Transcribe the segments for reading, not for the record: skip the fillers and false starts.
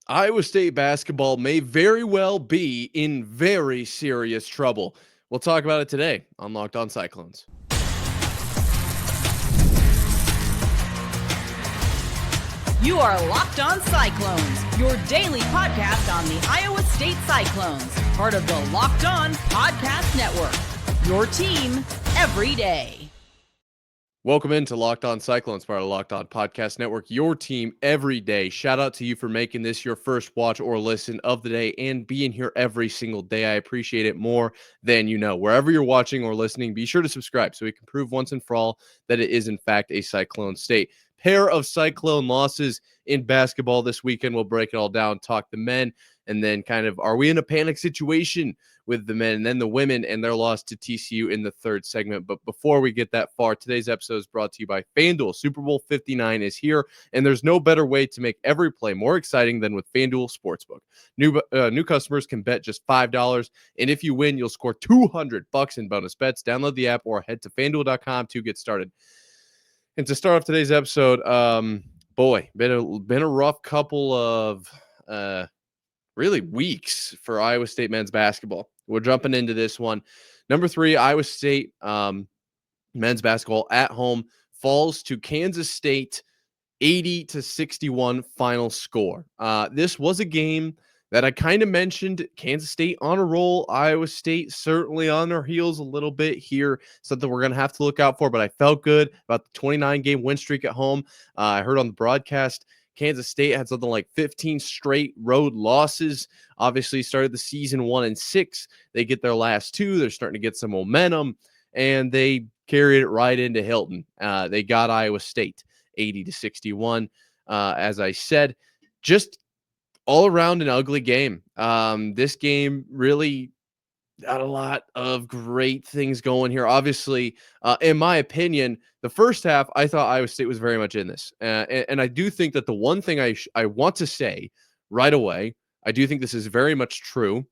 Iowa State basketball may very well be in very serious trouble. We'll talk about it today on Locked On Cyclones. You are Locked On Cyclones, your daily podcast on the Iowa State Cyclones, part of the Locked On Podcast Network, your team every day. Welcome into Locked On Cyclones, part of the Locked On Podcast Network, your team every day. Shout out to you for making this your first watch or listen of the day and being here every single day. I appreciate it more than you know. Wherever you're watching or listening, be sure to subscribe so we can prove once and for all that it is, in fact, a Cyclone state. Pair of Cyclone losses in basketball this weekend. We'll break it all down, talk the men, and then kind of, are we in a panic situation with the men, and then the women and their loss to TCU in the third segment. But before we get that far, today's episode is brought to you by FanDuel. Super Bowl 59 is here, and there's no better way to make every play more exciting than with FanDuel Sportsbook. New customers can bet just $5, and if you win, you'll score $200 in bonus bets. Download the app or head to FanDuel.com to get started. And to start off today's episode, been a rough couple of really weeks for Iowa State men's basketball. We're jumping into this one. Number 3, Iowa State men's basketball at home falls to Kansas State 80-61 final score. This was a game that I kind of mentioned. Kansas State on a roll, Iowa State certainly on their heels a little bit here. Something we're going to have to look out for, but I felt good about the 29-game win streak at home. I heard on the broadcast Kansas State had something like 15 straight road losses. Obviously started the season 1-6. They get their last 2. They're starting to get some momentum, and they carried it right into Hilton. They got Iowa State 80-61. As I said, just all around an ugly game. This game really got a lot of great things going here. Obviously, in my opinion, the first half, I thought Iowa State was very much in this. And I do think that the one thing I want to say right away, I do think this is very much true.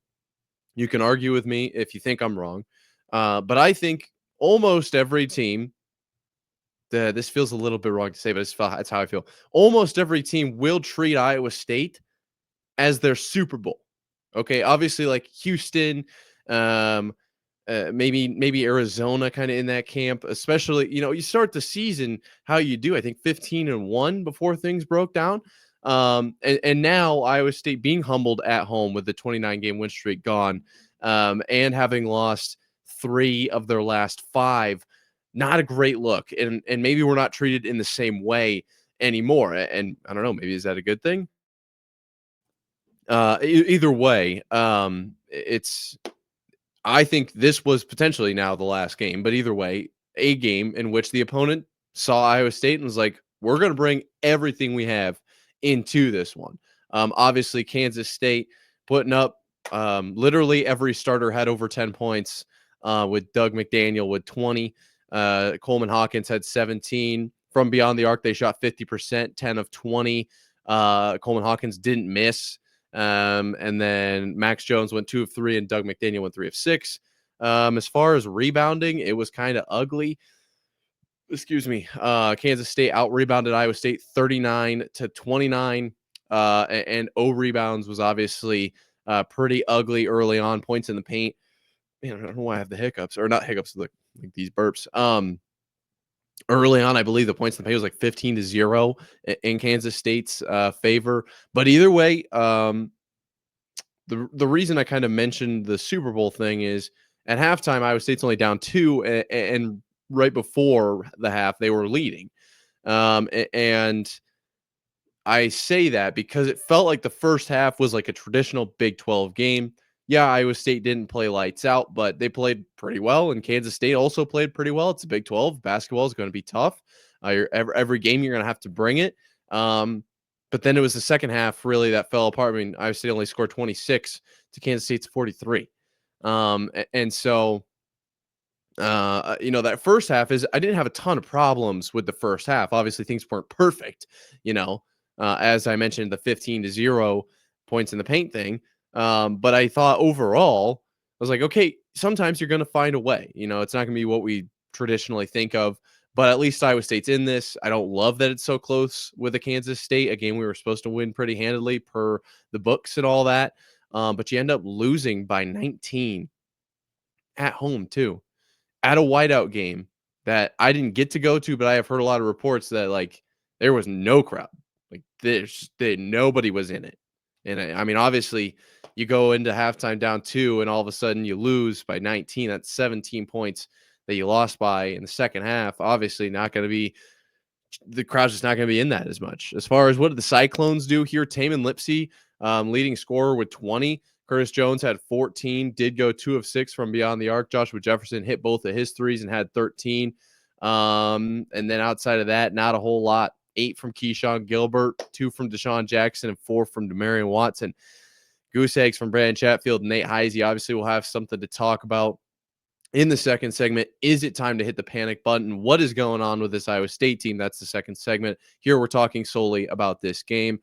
You can argue with me if you think I'm wrong. But I think almost every team, this feels a little bit wrong to say, but it's how I feel. Almost every team will treat Iowa State as their Super Bowl. Okay, obviously like Houston, maybe Arizona kind of in that camp, especially, you start the season how you do, I think 15-1 before things broke down. And now Iowa State being humbled at home with the 29-game win streak gone, and having lost 3 of their last 5, not a great look. And maybe we're not treated in the same way anymore. And I don't know, maybe is that a good thing? Either way, I think this was potentially now the last game, but either way, a game in which the opponent saw Iowa State and was like, we're going to bring everything we have into this one. Obviously, Kansas State putting up literally every starter had over 10 points, with Dug McDaniel with 20. Coleman Hawkins had 17. From beyond the arc, they shot 50%, 10 of 20. Coleman Hawkins didn't miss. And then Max Jones went 2 of 3, and Dug McDaniel went 3 of 6. As far as rebounding, it was kind of ugly. Kansas State out-rebounded Iowa State 39-29. And O rebounds was obviously pretty ugly early on. Points in the paint. Man, I don't know why I have the hiccups. Or not hiccups, like these burps. Early on, I believe the points in the paint was like 15-0 in Kansas State's favor. But either way, the reason I kind of mentioned the Super Bowl thing is at halftime, Iowa State's only down 2, and right before the half, they were leading. And I say that because it felt like the first half was like a traditional Big 12 game. Yeah, Iowa State didn't play lights out, but they played pretty well, and Kansas State also played pretty well. It's a Big 12. Basketball is going to be tough. Every game you're going to have to bring it. But then it was the second half really that fell apart. I mean, Iowa State only scored 26 to Kansas State's 43. And so, that first half I didn't have a ton of problems with the first half. Obviously, things weren't perfect, as I mentioned, the 15-0 points in the paint thing. But I thought overall, I was like, okay, sometimes you're going to find a way. It's not going to be what we traditionally think of, But at least Iowa State's in this. I don't love that it's so close with a Kansas State, a game we were supposed to win pretty handily per the books and all that. But you end up losing by 19 at home too, at a whiteout game that I didn't get to go to, but I have heard a lot of reports that like there was no crowd, like nobody was in it. And I mean, obviously, you go into halftime down 2, and all of a sudden you lose by 19. That's 17 points that you lost by in the second half. Obviously, not going to be the crowd's just not going to be in that as much. As far as what did the Cyclones do here, Taman Lipsey, leading scorer with 20. Curtis Jones had 14, did go 2 of 6 from beyond the arc. Joshua Jefferson hit both of his threes and had 13. And then outside of that, not a whole lot. 8 from Keyshawn Gilbert, 2 from Deshaun Jackson, and 4 from Demarion Watson. Goose eggs from Brandon Chatfield and Nate Heisey. Obviously, we'll have something to talk about in the second segment. Is it time to hit the panic button? What is going on with this Iowa State team? That's the second segment. Here we're talking solely about this game.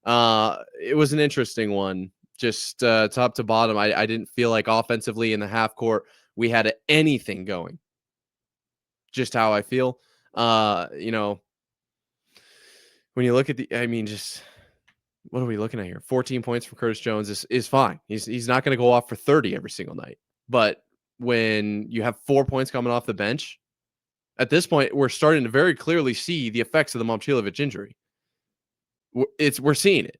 It was an interesting one, just top to bottom. I didn't feel like offensively in the half court we had anything going. Just how I feel. When you look at just what are we looking at here? 14 points from Curtis Jones is fine. He's not going to go off for 30 every single night. But when you have 4 points coming off the bench, at this point, we're starting to very clearly see the effects of the Momcilovic injury. We're seeing it.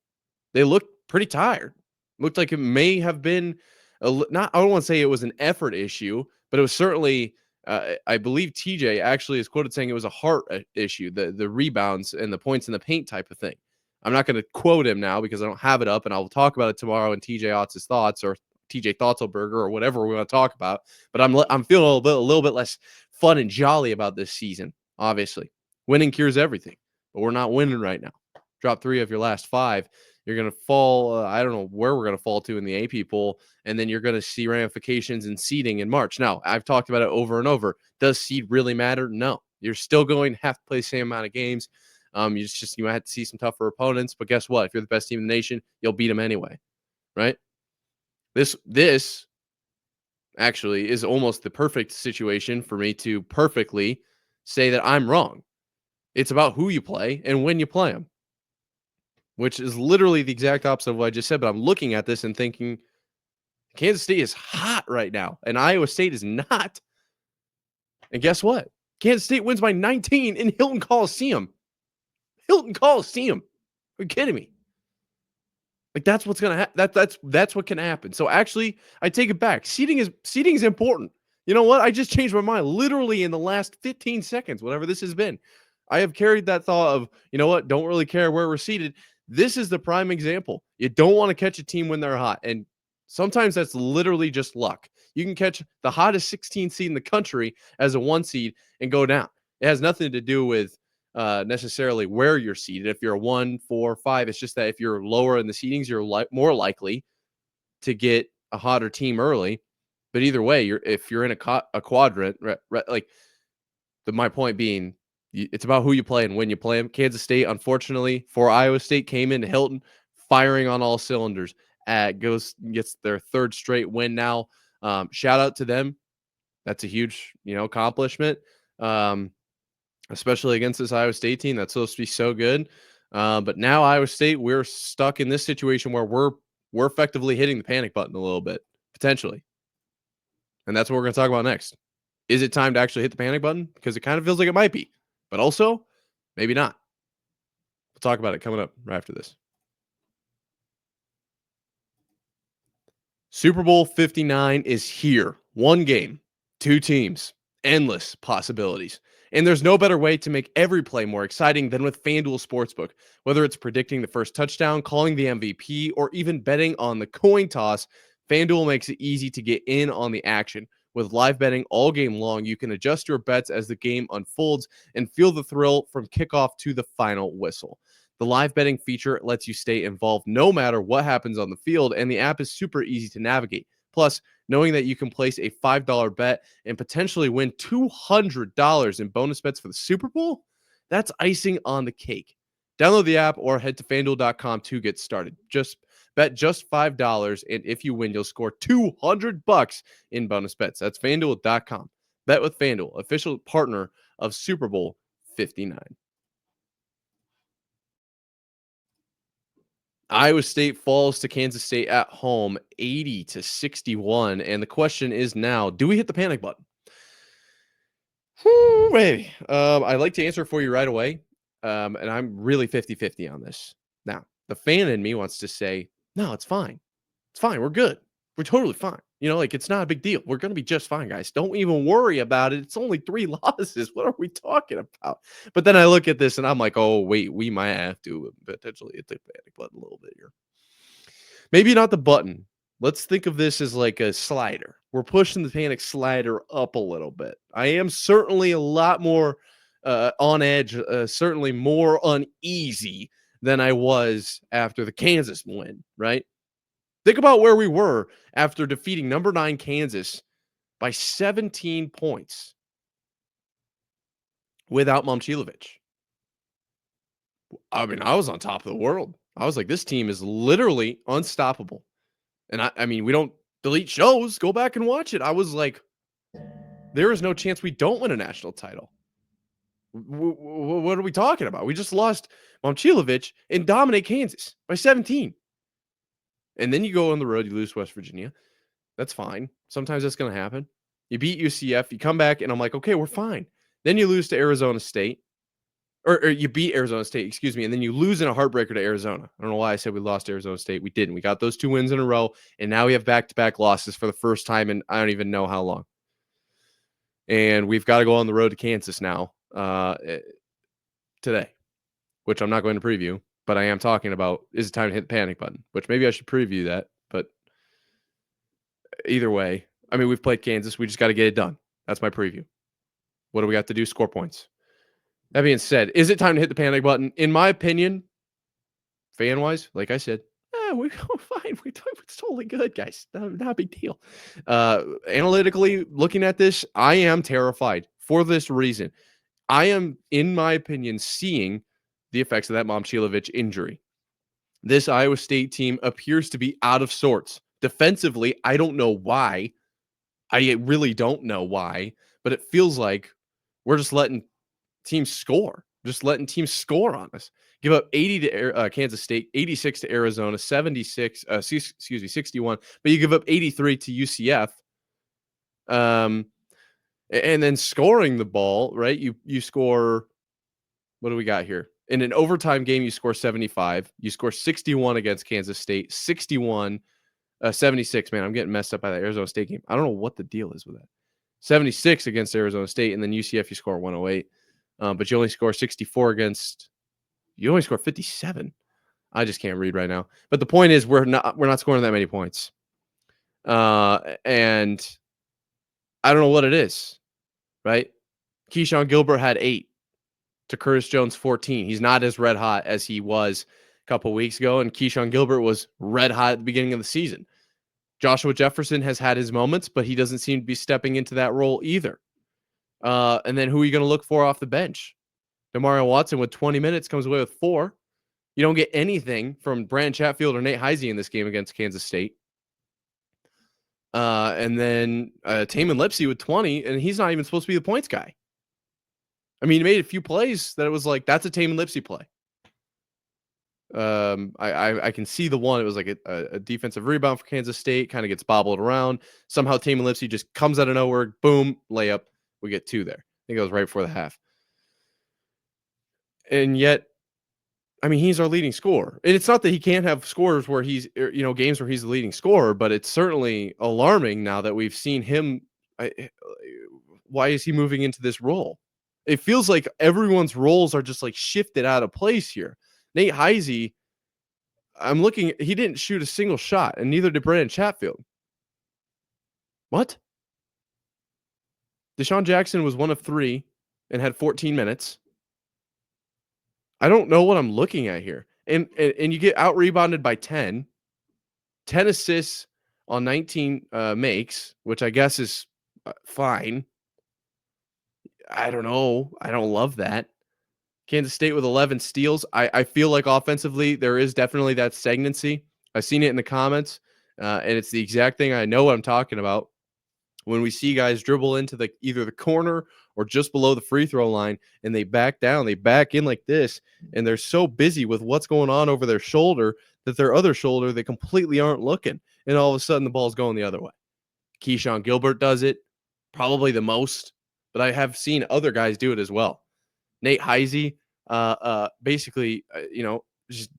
They look pretty tired. Looked like it may have been I don't want to say it was an effort issue, but it was certainly. I believe TJ actually is quoted saying it was a heart issue, the rebounds and the points in the paint type of thing. I'm not going to quote him now because I don't have it up, and I'll talk about it tomorrow in TJ Otz's thoughts or TJ Thoughtleberger or whatever we want to talk about. But I'm feeling a little bit less fun and jolly about this season. Obviously, winning cures everything, but we're not winning right now. Drop 3 of your last 5. You're going to fall. I don't know where we're going to fall to in the AP poll. And then you're going to see ramifications in seeding in March. Now, I've talked about it over and over. Does seed really matter? No. You're still going to have to play the same amount of games. You might have to see some tougher opponents. But guess what? If you're the best team in the nation, you'll beat them anyway. Right? This actually is almost the perfect situation for me to perfectly say that I'm wrong. It's about who you play and when you play them, which is literally the exact opposite of what I just said. But I'm looking at this and thinking Kansas State is hot right now, and Iowa State is not. And guess what? Kansas State wins by 19 in Hilton Coliseum. Hilton Coliseum. Are you kidding me? Like that's what's gonna happen. That's what can happen. So actually, I take it back. Seeding is important. You know what? I just changed my mind literally in the last 15 seconds, whatever this has been. I have carried that thought of, you know what? Don't really care where we're seated. This is the prime example. You don't want to catch a team when they're hot. And sometimes that's literally just luck. You can catch the hottest 16 seed in the country as a 1 seed and go down. It has nothing to do with necessarily where you're seated. If you're a 1, 4, 5, it's just that if you're lower in the seedings, you're more likely to get a hotter team early. But either way, if you're in a quadrant, my point being, it's about who you play and when you play them. Kansas State, unfortunately, for Iowa State, came into Hilton firing on all cylinders. Gets their 3rd straight win now. Shout out to them. That's a huge, accomplishment, especially against this Iowa State team that's supposed to be so good. But now Iowa State, we're stuck in this situation where we're effectively hitting the panic button a little bit, potentially. And that's what we're going to talk about next. Is it time to actually hit the panic button? Because it kind of feels like it might be, but also maybe not. We'll talk about it coming up right after this. Super Bowl 59 is here. 1 game, 2 teams, endless possibilities. And there's no better way to make every play more exciting than with FanDuel Sportsbook. Whether it's predicting the first touchdown, calling the MVP, or even betting on the coin toss, FanDuel makes it easy to get in on the action. With live betting all game long, you can adjust your bets as the game unfolds and feel the thrill from kickoff to the final whistle. The live betting feature lets you stay involved no matter what happens on the field, and the app is super easy to navigate. Plus, knowing that you can place a $5 bet and potentially win $200 in bonus bets for the Super Bowl, that's icing on the cake. Download the app or head to FanDuel.com to get started. Just bet just $5, and if you win, you'll score $200 in bonus bets. That's FanDuel.com. Bet with FanDuel, official partner of Super Bowl 59. Iowa State falls to Kansas State at home 80-61. And the question is now, do we hit the panic button? Whew, baby. I'd like to answer for you right away. And I'm really 50-50 on this. Now, the fan in me wants to say, no, it's fine. It's fine. We're good. We're totally fine. Like it's not a big deal. We're going to be just fine, guys. Don't even worry about it. It's only 3 losses. What are we talking about? But then I look at this and I'm like, oh, wait, we might have to potentially hit the panic button a little bit here. Maybe not the button. Let's think of this as like a slider. We're pushing the panic slider up a little bit. I am certainly a lot more on edge, certainly more uneasy than I was after the Kansas win, right? Think about where we were after defeating number 9 Kansas by 17 points without Momcilovic. I mean, I was on top of the world. I was like, this team is literally unstoppable. And I mean, we don't delete shows. Go back and watch it. I was like, there is no chance we don't win a national title. What are we talking about? We just lost Momcilovic and dominate Kansas by 17. And then you go on the road, you lose West Virginia. That's fine. Sometimes that's going to happen. You beat UCF, you come back, and I'm like, okay, we're fine. Then you lose to Arizona State. Or you beat Arizona State, excuse me, and then you lose in a heartbreaker to Arizona. I don't know why I said we lost to Arizona State. We didn't. We got those 2 wins in a row, and now we have back-to-back losses for the first time in I don't even know how long. And we've got to go on the road to Kansas now today, which I'm not going to preview, but I am talking about, is it time to hit the panic button, which maybe I should preview that. But either way, I mean, we've played Kansas. We just got to get it done. That's my preview. What do we have to do? Score points. That being said, is it time to hit the panic button? In my opinion, fan-wise, like I said, we're fine. It's totally good, guys. Not a big deal. Analytically, looking at this, I am terrified for this reason. I am, in my opinion, seeing the effects of that Momcilovic injury. This Iowa State team appears to be out of sorts. Defensively, I don't know why. I really don't know why, but it feels like we're just letting teams score, on us. Give up 80 to Kansas State, 86 to Arizona, 61, but you give up 83 to UCF. And then scoring the ball, right? You score, what do we got here? In an overtime game, you score 75. You score 61 against Kansas State, 76. Man, I'm getting messed up by that Arizona State game. I don't know what the deal is with that. 76 against Arizona State, and then UCF, you score 108. But you only score 64 against. You only score 57. I just can't read right now. But the point is, we're not scoring that many points. And I don't know what it is, right? Keyshawn Gilbert had 8 to Curtis Jones 14. He's not as red hot as he was a couple weeks ago, and Keyshawn Gilbert was red hot at the beginning of the season. Joshua Jefferson has had his moments, but he doesn't seem to be stepping into that role either. And then who are you going to look for off the bench? Demario Watson with 20 minutes comes away with 4. You don't get anything from Brandon Chatfield or Nate Heisey in this game against Kansas State. And then Taman Lipsey with 20, and he's not even supposed to be the points guy. I mean, he made a few plays that it was like, that's a Taman Lipsey play. I can see the one. It was like a defensive rebound for Kansas State, kind of gets bobbled around. Somehow Taman Lipsey just comes out of nowhere, boom, layup. We get 2 there. I think it was right before the half. And yet, I mean, he's our leading scorer. And it's not that he can't have scores where he's, games where he's the leading scorer, but it's certainly alarming now that we've seen him. Why is he moving into this role? It feels like everyone's roles are just like shifted out of place here. Nate Heisey, I'm looking, he didn't shoot a single shot, and neither did Brandon Chatfield. What? Deshaun Jackson was 1 of 3 and had 14 minutes. I don't know what I'm looking at here. And you get out-rebounded by 10. 10 assists on 19 makes, which I guess is fine. I don't know. I don't love that. Kansas State with 11 steals. I feel like offensively there is definitely that stagnancy. I've seen it in the comments, and it's the exact thing. I know what I'm talking about. When we see guys dribble into either the corner or just below the free throw line, and they back down, they back in like this, and they're so busy with what's going on over their shoulder that their other shoulder, they completely aren't looking, and all of a sudden the ball's going the other way. Keyshawn Gilbert does it, probably the most, but I have seen other guys do it as well. Nate Heisey, basically, just,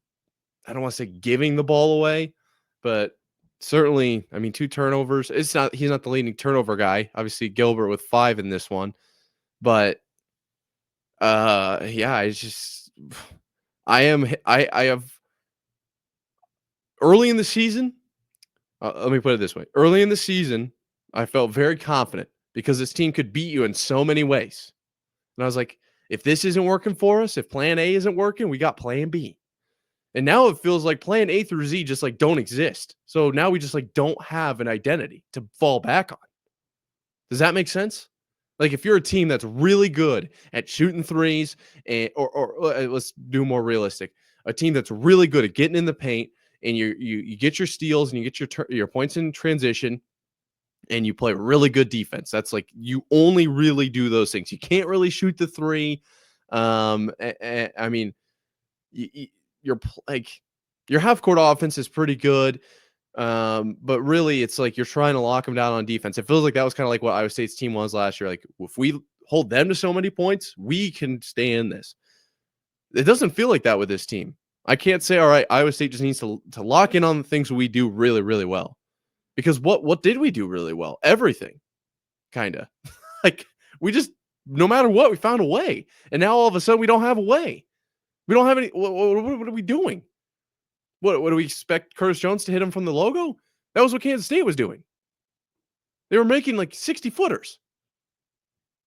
I don't want to say giving the ball away, but certainly, I mean, 2 turnovers. He's not the leading turnover guy. Obviously, Gilbert with 5 in this one, but yeah, it's just I have early in the season. Let me put it this way: early in the season, I felt very confident because this team could beat you in so many ways, and I was like, if this isn't working for us, if Plan A isn't working, we got Plan B. And now it feels like Plan A through Z just like don't exist. So now we just like don't have an identity to fall back on. Does that make sense? Like if you're a team that's really good at shooting threes, and or let's do more realistic, a team that's really good at getting in the paint, and you get your steals and you get your points in transition, and you play really good defense. That's like you only really do those things. You can't really shoot the three. I mean, your half court offense is pretty good. But really it's like you're trying to lock them down on defense. It feels like that was kind of like what Iowa State's team was last year. Like if we hold them to so many points, we can stay in this. It doesn't feel like that with this team. I can't say, all right, Iowa State just needs to lock in on the things we do really, really well. Because what did we do really well? Everything. Kind of. Like we just, no matter what, we found a way. And now all of a sudden we don't have a way. We don't have any. What are we doing? What do we expect Curtis Jones to hit him from the logo? That was what Kansas State was doing. They were making like 60 footers.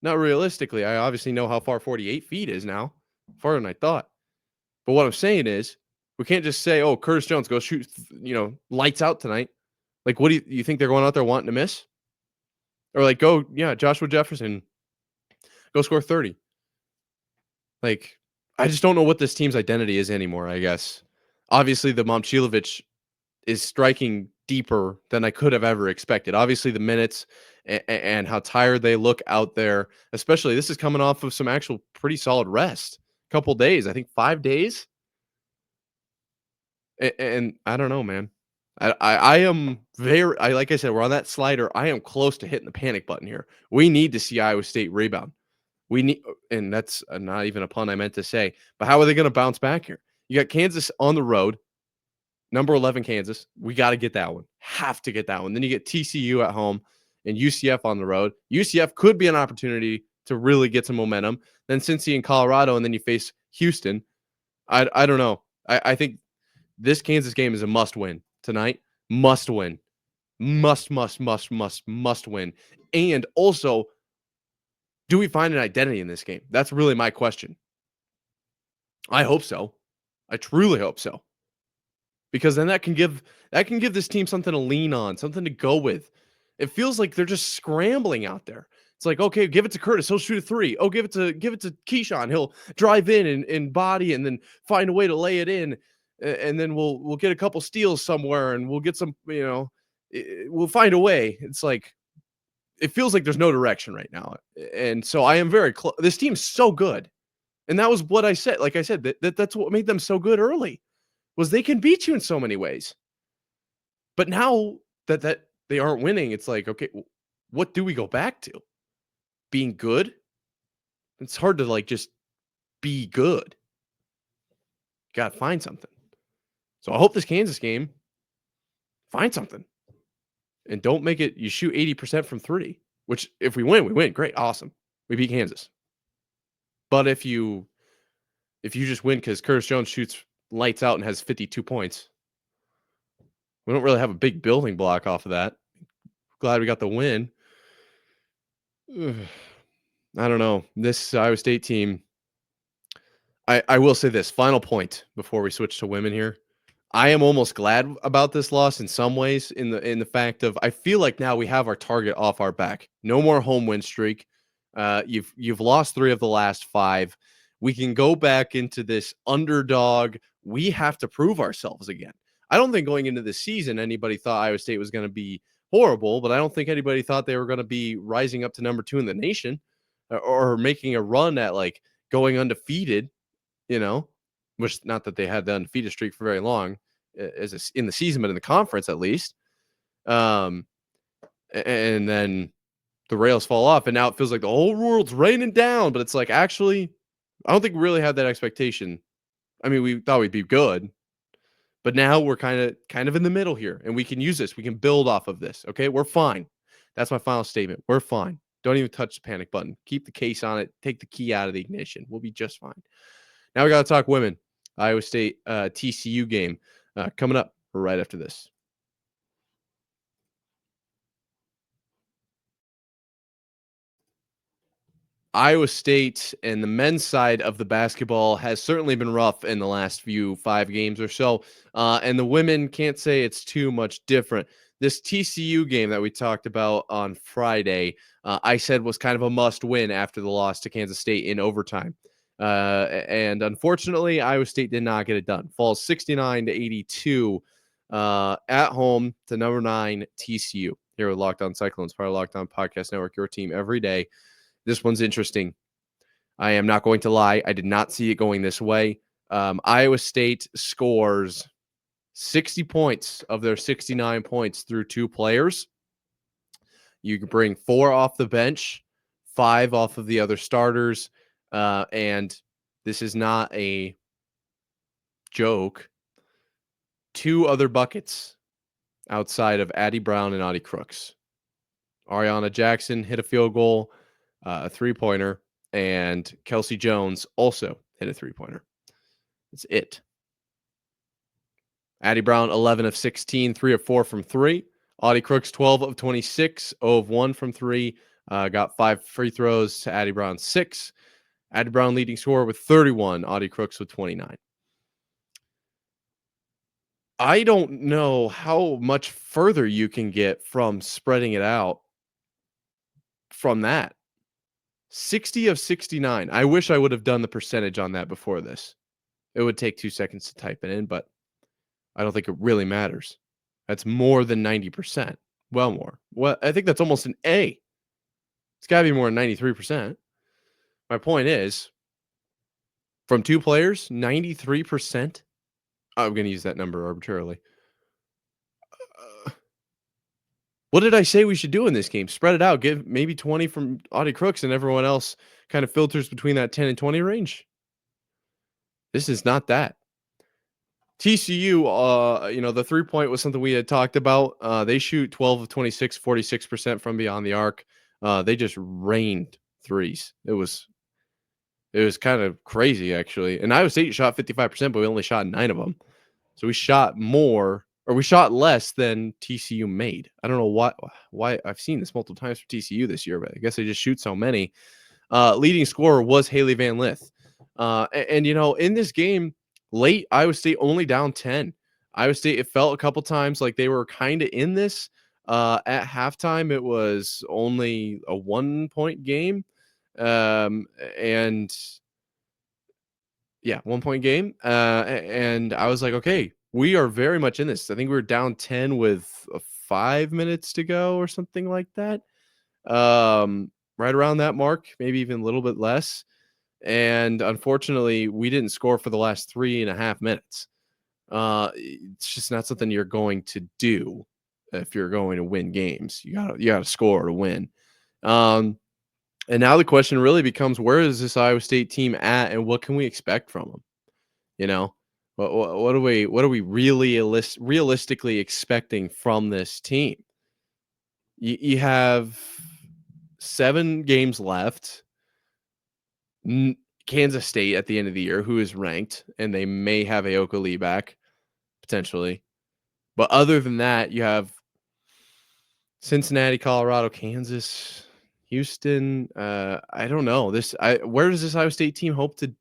Not realistically. I obviously know how far 48 feet is now. Farther than I thought. But what I'm saying is, we can't just say, oh, Curtis Jones, go shoot, lights out tonight. Like, what do you think they're going out there wanting to miss? Or like, Joshua Jefferson, go score 30. Like, I just don't know what this team's identity is anymore, I guess. Obviously, the Momcilovic is striking deeper than I could have ever expected. Obviously, the minutes and how tired they look out there, especially this is coming off of some actual pretty solid rest. A couple days, I think 5 days. And I don't know, man. I am like I said, we're on that slider. I am close to hitting the panic button here. We need to see Iowa State rebound. We need, and that's not even a pun I meant to say, but how are they going to bounce back here? You got Kansas on the road, number 11 Kansas. We got to get that one. Have to get that one. Then you get TCU at home and UCF on the road. UCF could be an opportunity to really get some momentum. Then Cincy and Colorado, and then you face Houston. I don't know. I think this Kansas game is a must win tonight. Must win. Must win. And also, do we find an identity in this game? That's really my question. I hope so. I truly hope so. Because then that can give this team something to lean on, something to go with. It feels like they're just scrambling out there. It's like, okay, give it to Curtis, he'll shoot a 3. Oh, give it to Keyshawn, he'll drive in and body and then find a way to lay it in. And then we'll get a couple steals somewhere and we'll get some, we'll find a way. It's like it feels like there's no direction right now. And so I am very close. This team's so good. And that was what I said. Like I said, that's what made them so good early, was they can beat you in so many ways. But now that they aren't winning, it's like, okay, what do we go back to? Being good? It's hard to like just be good. Got to find something. So I hope this Kansas game, find something. And don't make it, you shoot 80% from 3, which if we win, we win. Great. Awesome. We beat Kansas. But if you just win because Curtis Jones shoots lights out and has 52 points, we don't really have a big building block off of that. Glad we got the win. I don't know. This Iowa State team, I will say this, final point before we switch to women here. I am almost glad about this loss in some ways, in the fact of I feel like now we have our target off our back. No more home win streak. You've lost 3 of the last 5. We can go back into this underdog. We have to prove ourselves again. I don't think going into the season anybody thought Iowa State was going to be horrible, but I don't think anybody thought they were going to be rising up to number 2 in the nation. or making a run at like going undefeated, which not that they had the undefeated streak for very long in the season, but in the conference at least. Um, and then the rails fall off, and now it feels like the whole world's raining down. But it's like, actually, I don't think we really had that expectation. I mean, we thought we'd be good, but now we're kind of in the middle here, and we can use this. We can build off of this. Okay, we're fine. That's my final statement. We're fine. Don't even touch the panic button. Keep the case on it. Take the key out of the ignition. We'll be just fine. Now we got to talk women. Iowa State TCU game coming up right after this. Iowa State and the men's side of the basketball has certainly been rough in the last 5 games or so. And the women can't say it's too much different. This TCU game that we talked about on Friday, I said was kind of a must win after the loss to Kansas State in overtime. And unfortunately, Iowa State did not get it done. Falls 69-82 at home to number 9 TCU. Here with Locked On Cyclones, part of Locked On Podcast Network, your team every day. This one's interesting. I am not going to lie. I did not see it going this way. Iowa State scores 60 points of their 69 points through 2 players. You can bring 4 off the bench, 5 off of the other starters. And this is not a joke. 2 other buckets outside of Addie Brown and Audie Crooks. Ariana Jackson hit a field goal, a 3-pointer, and Kelsey Jones also hit a 3-pointer. That's it. Addie Brown, 11 of 16, 3 of 4 from 3. Audie Crooks, 12 of 26, 0 of 1 from 3. Got 5 free throws to Addie Brown, 6. Addie Brown leading scorer with 31. Audie Crooks with 29. I don't know how much further you can get from spreading it out from that. 60 of 69. I wish I would have done the percentage on that before this. It would take 2 seconds to type it in, but I don't think it really matters. That's more than 90%. Well, more. Well, I think that's almost an A. It's got to be more than 93%. My point is, from 2 players, 93%. I'm going to use that number arbitrarily. What did I say we should do in this game? Spread it out. Give maybe 20 from Audie Crooks, and everyone else kind of filters between that 10 and 20 range. This is not that. TCU, the 3-point was something we had talked about. They shoot 12 of 26, 46% from beyond the arc. They just rained threes. It was kind of crazy, actually. And Iowa State shot 55%, but we only shot 9 of them. So we shot less than TCU made. I don't know why I've seen this multiple times for TCU this year, but I guess they just shoot so many. Leading scorer was Haley Van Lith. And in this game, late, Iowa State only down 10. Iowa State, it felt a couple times like they were kind of in this. At halftime, it was only a 1-point game. 1-point game. And I was like, okay, we are very much in this. I think we were down 10 with 5 minutes to go or something like that. Right around that mark, maybe even a little bit less. And unfortunately, we didn't score for the last 3.5 minutes. It's just not something you're going to do if you're going to win games. You gotta score to win. And now the question really becomes, where is this Iowa State team at, and what can we expect from them? What are we really realistically expecting from this team? You have 7 games left. Kansas State at the end of the year, who is ranked, and they may have Aoka Lee back potentially. But other than that, you have Cincinnati, Colorado, Kansas, Houston. I don't know. Where does this Iowa State team hope to?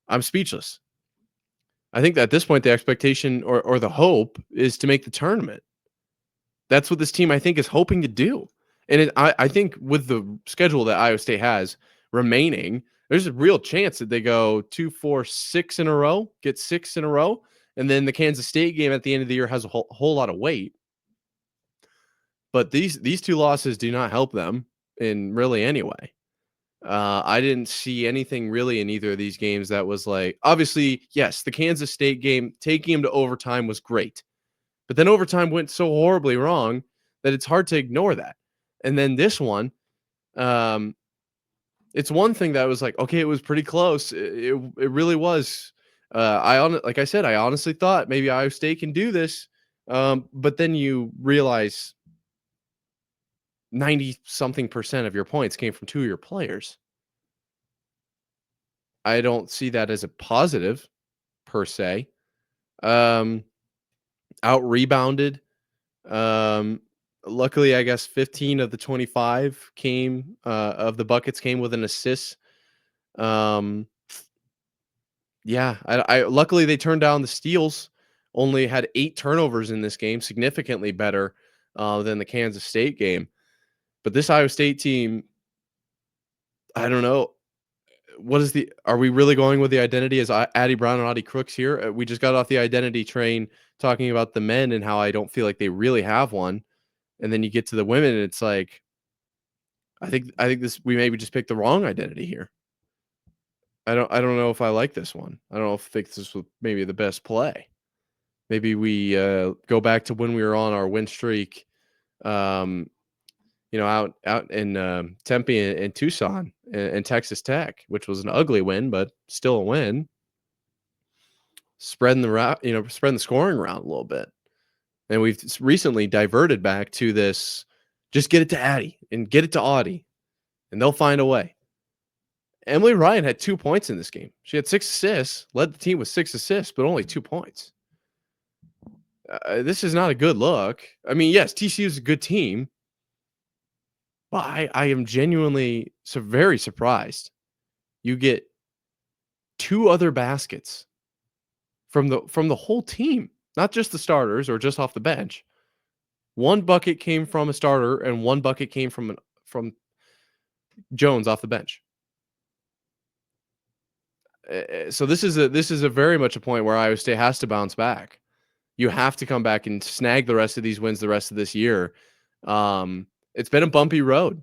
I'm speechless. I think that at this point, the expectation or the hope is to make the tournament. That's what this team, I think, is hoping to do. And I think with the schedule that Iowa State has remaining, there's a real chance that they go 2, 4, 6 in a row, get 6 in a row. And then the Kansas State game at the end of the year has a whole lot of weight. But these 2 losses do not help them. in really any way. I didn't see anything really in either of these games that was like, obviously, yes, the Kansas State game, taking him to overtime was great. But then overtime went so horribly wrong that it's hard to ignore that. And then this one, um, it's one thing that was like, okay, it was pretty close. It really was. Like I said, I honestly thought maybe Iowa State can do this. But then you realize 90 something percent of your points came from two of your players. I don't see that as a positive per se. Out rebounded. Luckily, I guess 15 of the 25 came of the buckets came with an assist. Yeah, I luckily they turned down the steals. Only had 8 turnovers in this game, significantly better than the Kansas State game. But this Iowa State team, I don't know. Are we really going with the identity as Addie Brown and Audie Crooks here? We just got off the identity train talking about the men and how I don't feel like they really have one. And then you get to the women and it's like, I think we maybe just picked the wrong identity here. I don't know if I like this one. I don't know if I think this was maybe the best play. Maybe we go back to when we were on our win streak, out in Tempe and Tucson and Texas Tech, which was an ugly win, but still a win. Spreading the scoring around a little bit. And we've recently diverted back to this, just get it to Addie and get it to Audie, and they'll find a way. Emily Ryan had 2 points in this game. She had 6 assists, led the team with 6 assists, but only 2 points. This is not a good look. I mean, yes, TCU is a good team, but I am genuinely very surprised. You get 2 other baskets from the whole team, not just the starters or just off the bench. 1 bucket came from a starter, and 1 bucket came from Jones off the bench. So this is a very much a point where Iowa State has to bounce back. You have to come back and snag the rest of these wins the rest of this year. It's been a bumpy road,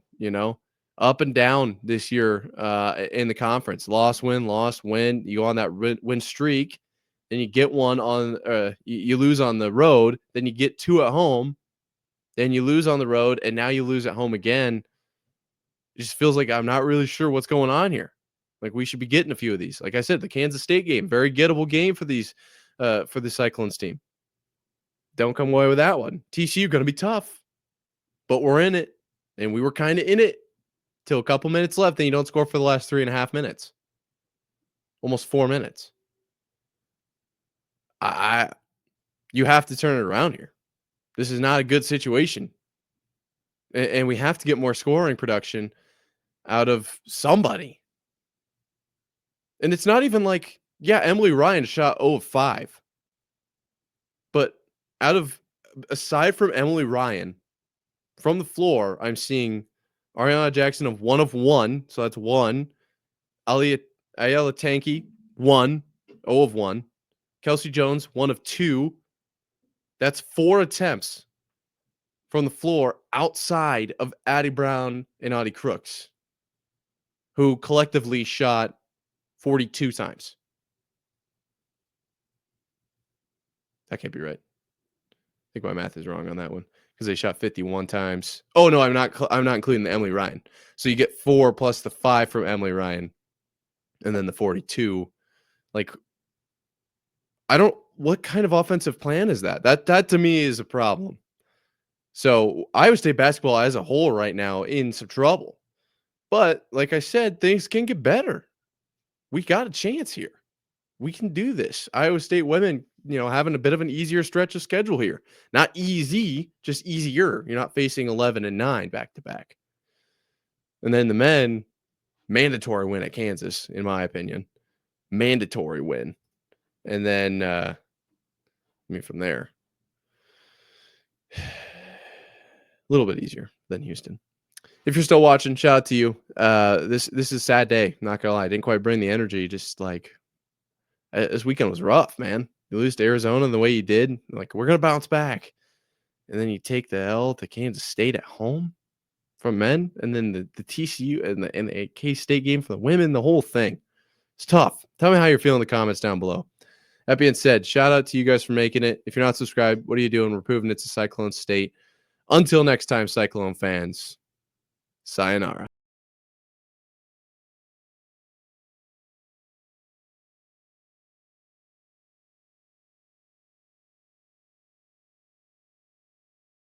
up and down this year in the conference. Loss, win. You go on that win streak, then you get one on you lose on the road, then you get 2 at home, then you lose on the road, and now you lose at home again. It just feels like I'm not really sure what's going on here. Like, we should be getting a few of these. Like I said, the Kansas State game, very gettable game for these for the Cyclones team. Don't come away with that one. TCU going to be tough, but we're in it, and we were kind of in it till a couple minutes left. Then you don't score for the last 3.5 minutes, almost 4 minutes. You have to turn it around here. This is not a good situation, and we have to get more scoring production out of somebody. And it's not even like, yeah, Emily Ryan shot 0 of 5. But aside from Emily Ryan, from the floor, I'm seeing Ariana Jackson of 1 of 1. So that's 1. Ayala Tanky, 1. 0 of 1. Kelsey Jones, 1 of 2. That's 4 attempts from the floor outside of Addie Brown and Audie Crooks, who collectively shot 42 times. That can't be right. I think my math is wrong on that one because they shot 51 times. Oh no, I'm not including the Emily Ryan. So you get 4 plus the 5 from Emily Ryan, and then the 42. Like, what kind of offensive plan is that? That to me is a problem. So Iowa State basketball as a whole right now in some trouble. But like I said, things can get better. We got a chance here. We can do this. Iowa State women, having a bit of an easier stretch of schedule here. Not easy, just easier. You're not facing 11 and 9 back to back. And then the men, mandatory win at Kansas, in my opinion. Mandatory win. And then, from there, a little bit easier than Houston. If you're still watching, shout out to you. This is a sad day. Not gonna lie, I didn't quite bring the energy. Just like this weekend was rough, man. You lose to Arizona the way you did. Like, we're gonna bounce back, and then you take the L to Kansas State at home. from men, and then the TCU and the K-State game for the women, the whole thing. It's tough. Tell me how you're feeling in the comments down below. That being said, shout out to you guys for making it. If you're not subscribed, what are you doing? We're proving it's a Cyclone State. Until next time, Cyclone fans, sayonara.